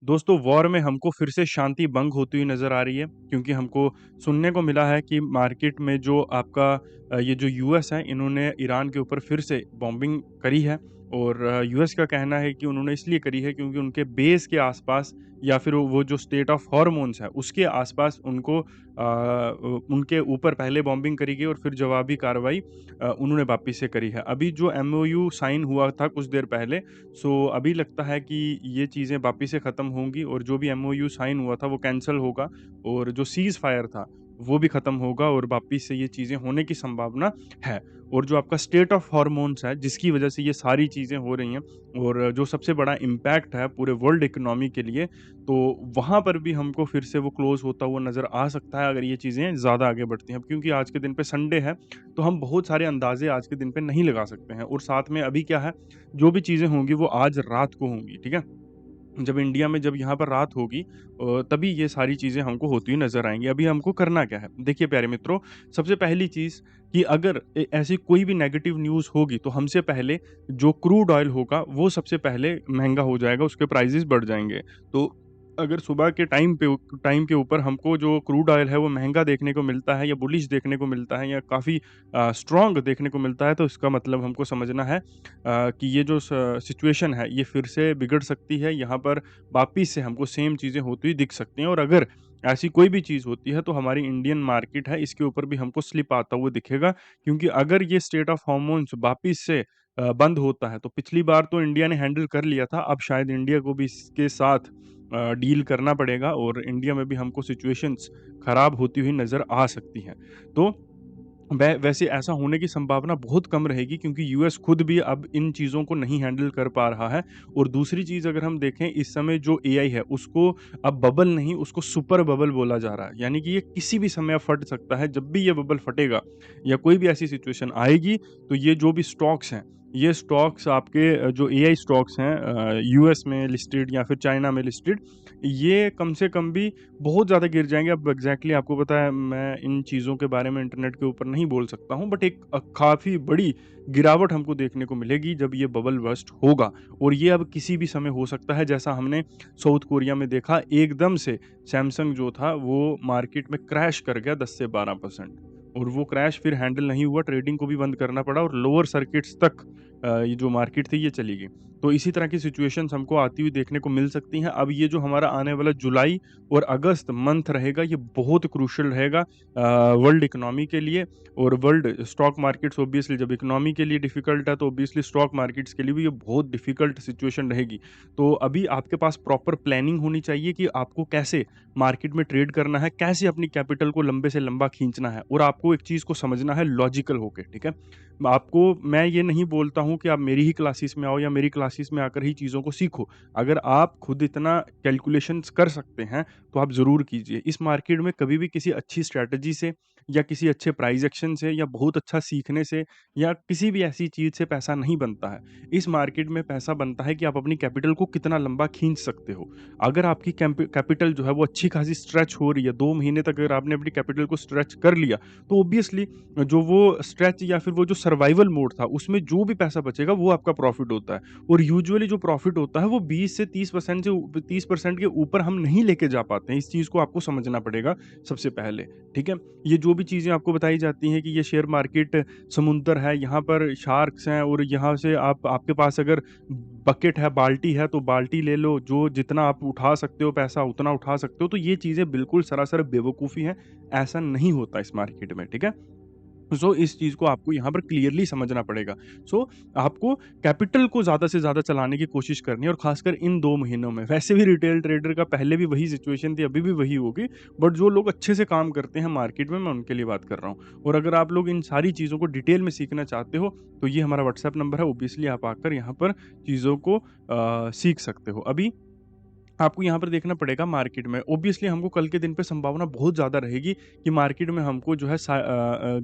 दोस्तों, वॉर में हमको फिर से शांति भंग होती हुई नज़र आ रही है क्योंकि हमको सुनने को मिला है कि मार्केट में जो आपका ये जो यूएस है, इन्होंने ईरान के ऊपर फिर से बॉम्बिंग करी है और यूएस का कहना है कि उन्होंने इसलिए करी है क्योंकि उनके बेस के आसपास या फिर वो जो स्टेट ऑफ हॉर्मोन्स है, उसके आसपास उनके ऊपर पहले बॉम्बिंग करी गई और फिर जवाबी कार्रवाई उन्होंने वापिस से करी है। अभी जो एमओयू साइन हुआ था कुछ देर पहले, सो अभी लगता है कि ये चीज़ें वापिस से ख़त्म होंगी और जो भी एमओयू साइन हुआ था वो कैंसल होगा और जो सीज़ फायर था वो भी ख़त्म होगा और वापिस से ये चीज़ें होने की संभावना है। और जो आपका स्टेट ऑफ हॉर्मोन्स है, जिसकी वज़ह से ये सारी चीज़ें हो रही हैं और जो सबसे बड़ा इम्पैक्ट है पूरे वर्ल्ड इकोनॉमी के लिए, तो वहाँ पर भी हमको फिर से वो क्लोज़ होता हुआ नज़र आ सकता है अगर ये चीज़ें ज़्यादा आगे बढ़ती हैं। अब क्योंकि आज के दिन पे संडे है, तो हम बहुत सारे अंदाज़े आज के दिन पे नहीं लगा सकते हैं और साथ में अभी क्या है, जो भी चीज़ें होंगी वो आज रात को होंगी, ठीक है? जब इंडिया में जब यहाँ पर रात होगी तभी ये सारी चीज़ें हमको होती हुई नज़र आएँगी। अभी हमको करना क्या है? देखिए प्यारे मित्रों, सबसे पहली चीज़ कि अगर ऐसी कोई भी नेगेटिव न्यूज़ होगी तो हमसे पहले जो क्रूड ऑयल होगा वो सबसे पहले महँगा हो जाएगा, उसके प्राइसेज़ बढ़ जाएँगे। तो अगर सुबह के टाइम के ऊपर हमको जो क्रूड ऑयल है वो महँगा देखने को मिलता है या बुलिश देखने को मिलता है या काफ़ी स्ट्रॉन्ग देखने को मिलता है, तो इसका मतलब हमको समझना है कि ये जो सिचुएशन है ये फिर से बिगड़ सकती है। यहाँ पर वापिस से हमको सेम चीज़ें होती हुई दिख सकती हैं और अगर ऐसी कोई भी चीज़ होती है तो हमारी इंडियन मार्केट है इसके ऊपर भी हमको स्लिप आता हुआ दिखेगा, क्योंकि अगर ये स्टेट ऑफ हार्मोन्स वापिस से बंद होता है तो पिछली बार तो इंडिया ने हैंडल कर लिया था, अब शायद इंडिया को भी इसके साथ डील करना पड़ेगा और इंडिया में भी हमको सिचुएशंस खराब होती हुई नज़र आ सकती हैं। तो वैसे ऐसा होने की संभावना बहुत कम रहेगी क्योंकि यूएस खुद भी अब इन चीज़ों को नहीं हैंडल कर पा रहा है। और दूसरी चीज़ अगर हम देखें, इस समय जो एआई है उसको अब बबल नहीं, उसको सुपर बबल बोला जा रहा है। यानी कि ये किसी भी समय फट सकता है। जब भी ये बबल फटेगा या कोई भी ऐसी सिचुएशन आएगी तो ये जो भी स्टॉक्स हैं, ये स्टॉक्स आपके जो एआई स्टॉक्स हैं यूएस में लिस्टेड या फिर चाइना में लिस्टेड, ये कम से कम भी बहुत ज़्यादा गिर जाएँगे। अब एग्ज़ैक्टली आपको पता है मैं इन चीज़ों के बारे में इंटरनेट के ऊपर नहीं बोल सकता हूँ, बट एक काफ़ी बड़ी गिरावट हमको देखने को मिलेगी जब ये बबल बर्स्ट होगा और ये अब किसी भी समय हो सकता है। जैसा हमने साउथ कोरिया में देखा, एकदम से सैमसंग जो था वो मार्केट में क्रैश कर गया 10 से 12% और वो क्रैश फिर हैंडल नहीं हुआ, ट्रेडिंग को भी बंद करना पड़ा और लोअर सर्किट्स तक ये जो मार्केट थी ये चली गई। तो इसी तरह की सिचुएशंस हमको आती हुई देखने को मिल सकती हैं। अब ये जो हमारा आने वाला जुलाई और अगस्त मंथ रहेगा, ये बहुत क्रूशियल रहेगा वर्ल्ड इकोनॉमी के लिए और वर्ल्ड स्टॉक मार्केट्स ऑब्वियसली जब इकोनॉमी के लिए डिफ़िकल्ट है, तो ऑब्वियसली स्टॉक मार्केट्स के लिए भी ये बहुत डिफ़िकल्ट सिचुएशन रहेगी। तो अभी आपके पास प्रॉपर प्लानिंग होनी चाहिए कि आपको कैसे मार्केट में ट्रेड करना है, कैसे अपनी कैपिटल को लंबे से लंबा खींचना है और आपको एक चीज़ को समझना है लॉजिकल होके, ठीक है? आपको मैं ये नहीं बोलता हूँ कि आप मेरी ही क्लासेस में आओ या मेरी क्लासेस में आकर ही चीज़ों को सीखो। अगर आप खुद इतना कैलकुलेशंस कर सकते हैं, तो आप ज़रूर कीजिए। इस मार्केट में कभी भी किसी अच्छी स्ट्रैटेजी से या किसी अच्छे प्राइस एक्शन से या बहुत अच्छा सीखने से या किसी भी ऐसी चीज़ से पैसा नहीं बनता है। इस मार्केट में पैसा बनता है कि आप अपनी कैपिटल को कितना लंबा खींच सकते हो। अगर आपकी कैपिटल जो है वो अच्छी खासी स्ट्रेच हो रही है, 2 महीने तक अगर आपने अपनी कैपिटल को स्ट्रेच कर लिया, तो ऑब्वियसली जो वो स्ट्रेच या फिर वो जो सर्वाइवल मोड था, उसमें जो भी पैसा बचेगा वो आपका प्रॉफ़िट होता है। और यूजुअली जो प्रॉफ़िट होता है वो 20 से 30% के ऊपर हम नहीं लेके जा पाते हैं। इस चीज़ को आपको समझना पड़ेगा सबसे पहले, ठीक है? ये जो भी चीज़ें आपको बताई जाती हैं कि ये शेयर मार्केट समुंदर है, यहाँ पर शार्क्स हैं और यहाँ से आपके पास अगर बकेट है, बाल्टी है, तो बाल्टी ले लो, जो जितना आप उठा सकते हो पैसा उतना उठा सकते हो, तो ये चीज़ें बिल्कुल सरासर बेवकूफ़ी हैं। ऐसा नहीं होता इस मार्केट में, ठीक है? सो इस चीज़ को आपको यहाँ पर क्लियरली समझना पड़ेगा। सो आपको कैपिटल को ज़्यादा से ज़्यादा चलाने की कोशिश करनी है और ख़ासकर इन 2 महीनों में। वैसे भी रिटेल ट्रेडर का पहले भी वही सिचुएशन थी, अभी भी वही होगी, बट जो लोग अच्छे से काम करते हैं मार्केट में, मैं उनके लिए बात कर रहा हूँ। और अगर आप लोग इन सारी चीज़ों को डिटेल में सीखना चाहते हो, तो ये हमारा व्हाट्सएप नंबर है, ऑब्वियसली आप आकर यहाँ पर चीज़ों को सीख सकते हो। अभी आपको यहाँ पर देखना पड़ेगा मार्केट में। ऑब्वियसली हमको कल के दिन पे संभावना बहुत ज़्यादा रहेगी कि मार्केट में हमको जो है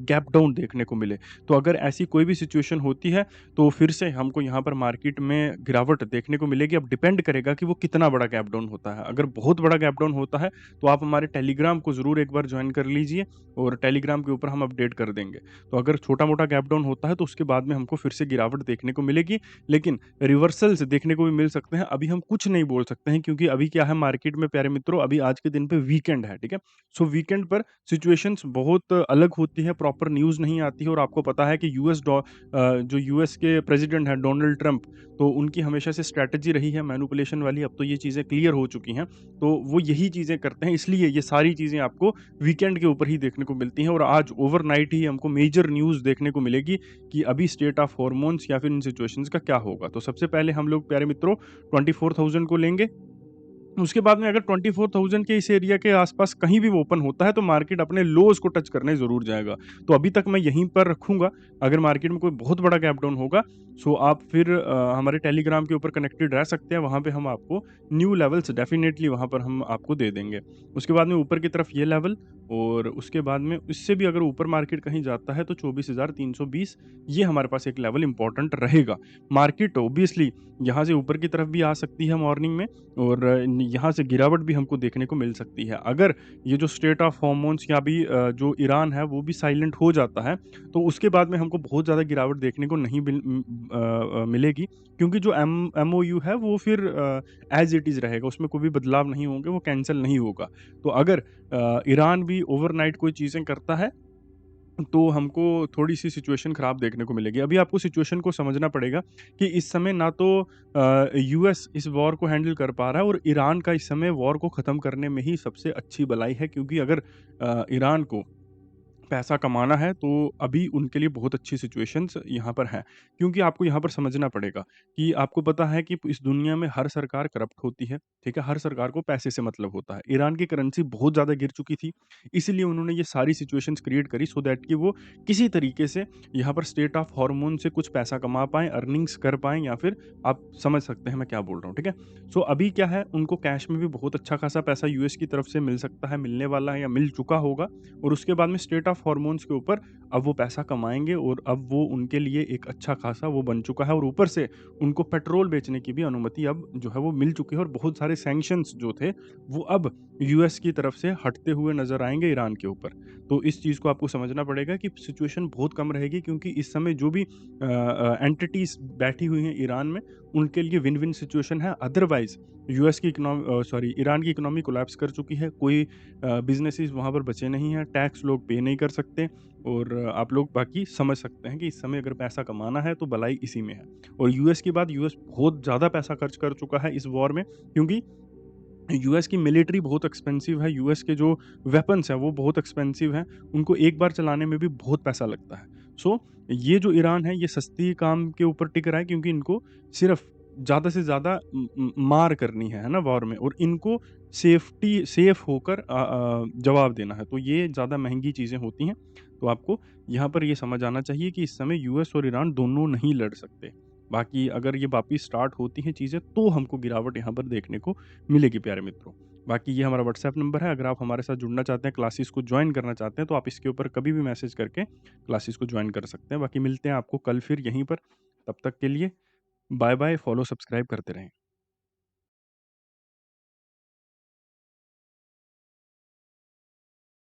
गैप डाउन देखने को मिले। तो अगर ऐसी कोई भी सिचुएशन होती है, तो फिर से हमको यहाँ पर मार्केट में गिरावट देखने को मिलेगी। अब डिपेंड करेगा कि वो कितना बड़ा गैप डाउन होता है। अगर बहुत बड़ा गैप डाउन होता है, तो आप हमारे टेलीग्राम को ज़रूर एक बार जॉइन कर लीजिए और टेलीग्राम के ऊपर हम अपडेट कर देंगे। तो अगर छोटा-मोटा गैप डाउन होता है, तो उसके बाद में हमको फिर से गिरावट देखने को मिलेगी। लेकिन रिवर्सल्स देखने को भी मिल सकते हैं। अभी हम कुछ नहीं बोल सकते हैं क्योंकि क्योंकि अभी क्या है मार्केट में प्यारे मित्रों, अभी आज के दिन पे वीकेंड है, ठीक है? सो वीकेंड पर सिचुएशंस बहुत अलग होती है, प्रॉपर न्यूज़ नहीं आती है और आपको पता है कि जो यूएस के प्रेसिडेंट हैं डोनाल्ड ट्रंप, तो उनकी हमेशा से स्ट्रैटेजी रही है मैनिपुलेशन वाली, अब तो ये चीज़ें क्लियर हो चुकी हैं। तो वो यही चीज़ें करते हैं, इसलिए ये सारी चीज़ें आपको वीकेंड के ऊपर ही देखने को मिलती हैं और आज ओवरनाइट ही हमको मेजर न्यूज़ देखने को मिलेगी कि अभी स्टेट ऑफ हॉर्मोन्स या फिर इन सिचुएशंस का क्या होगा। तो सबसे पहले हम लोग प्यारे मित्रों 24,000 को लेंगे। उसके बाद में अगर 24,000 के इस एरिया के आसपास कहीं भी वो ओपन होता है तो मार्केट अपने लोज़ को टच करने ज़रूर जाएगा। तो अभी तक मैं यहीं पर रखूँगा, अगर मार्केट में कोई बहुत बड़ा गैप डाउन होगा, सो आप फिर हमारे टेलीग्राम के ऊपर कनेक्टेड रह सकते हैं, वहाँ पे हम आपको न्यू लेवल्स डेफ़िनेटली वहाँ पर हम आपको दे देंगे। उसके बाद में ऊपर की तरफ ये लेवल और उसके बाद में इससे भी अगर ऊपर मार्केट कहीं जाता है तो 24,320 ये हमारे पास एक लेवल इम्पोर्टेंट रहेगा। मार्केट ऑब्वियसली यहाँ से ऊपर की तरफ भी आ सकती है मॉर्निंग में और यहाँ से गिरावट भी हमको देखने को मिल सकती है। अगर ये जो स्टेट ऑफ हॉर्मोन्स या भी जो ईरान है वो भी साइलेंट हो जाता है, तो उसके बाद में हमको बहुत ज़्यादा गिरावट देखने को नहीं मिलेगी क्योंकि जो एमओयू है वो फिर एज़ इट इज़ रहेगा, उसमें कोई भी बदलाव नहीं होंगे, वो कैंसल नहीं होगा। तो अगर ईरान भी ओवरनाइट कोई चीज़ें करता है तो हमको थोड़ी-सी सिचुएशन ख़राब देखने को मिलेगी। अभी आपको सिचुएशन को समझना पड़ेगा कि इस समय ना तो यूएस इस वॉर को हैंडल कर पा रहा है और ईरान का इस समय वॉर को ख़त्म करने में ही सबसे अच्छी भलाई है क्योंकि अगर ईरान को पैसा कमाना है तो अभी उनके लिए बहुत अच्छी सिचुएशंस यहाँ पर हैं। क्योंकि आपको यहाँ पर समझना पड़ेगा कि आपको पता है कि इस दुनिया में हर सरकार करप्ट होती है, ठीक है? हर सरकार को पैसे से मतलब होता है। ईरान की करेंसी बहुत ज़्यादा गिर चुकी थी, इसीलिए उन्होंने ये सारी सिचुएशंस क्रिएट करी सो दैट कि वो किसी तरीके से यहाँ पर स्टेट ऑफ हॉर्मोन से कुछ पैसा कमा पाएँ, अर्निंग्स कर पाएँ या फिर आप समझ सकते हैं मैं क्या बोल रहा हूँ, ठीक है? सो अभी क्या है उनको कैश में भी बहुत अच्छा खासा पैसा यूएस की तरफ से मिल सकता है, मिलने वाला है या मिल चुका होगा और उसके बाद में स्टेट ऑफ हॉर्मोन्स के ऊपर अब वो पैसा कमाएँगे और अब वो उनके लिए एक अच्छा खासा वो बन चुका है और ऊपर से उनको पेट्रोल बेचने की भी अनुमति अब जो है वो मिल चुकी है और बहुत सारे सैंक्शंस जो थे, वो अब यूएस की तरफ से हटते हुए नज़र आएँगे ईरान के ऊपर। तो इस चीज़ को आपको समझना पड़ेगा कि सिचुएशन बहुत कम रहेगी क्योंकि इस समय जो भी एंटिटीज़ बैठी हुई हैं ईरान में, उनके लिए विन-विन सिचुएशन है। अदरवाइज़ ईरान की इकोनॉमी कोलैप्स कर चुकी है। कोई बिज़नेसेस वहाँ पर बचे नहीं हैं, टैक्स लोग पे नहीं कर सकते और आप लोग बाकी समझ सकते हैं कि इस समय अगर पैसा कमाना है तो भलाई इसी में है। और यूएस की बात यूएस बहुत ज़्यादा पैसा खर्च कर चुका है इस वॉर में क्योंकि यूएस की मिलिट्री बहुत एक्सपेंसिव है, यूएस के जो वेपन्स हैं वो बहुत एक्सपेंसिव हैं, उनको एक बार चलाने में भी बहुत पैसा लगता है। सो ये जो ईरान है ये सस्ती काम के ऊपर टिक रहा है क्योंकि इनको सिर्फ़ ज़्यादा से ज़्यादा मार करनी है ना वॉर में और इनको सेफ़ होकर जवाब देना है, तो ये ज़्यादा महँगी चीज़ें होती हैं। तो आपको यहाँ पर ये समझ आना चाहिए कि इस समय यूएस और ईरान दोनों नहीं लड़ सकते। बाकी अगर ये वापिस स्टार्ट होती हैं चीज़ें तो हमको गिरावट यहाँ पर देखने को मिलेगी प्यारे मित्रों। बाकी ये हमारा व्हाट्सएप नंबर है, अगर आप हमारे साथ जुड़ना चाहते हैं, क्लासेस को जॉइन करना चाहते हैं, तो आप इसके ऊपर कभी भी मैसेज करके क्लासेस को जॉइन कर सकते हैं। बाकी मिलते हैं आपको कल फिर यहीं पर, तब तक के लिए बाय बाय, फॉलो सब्सक्राइब करते रहें।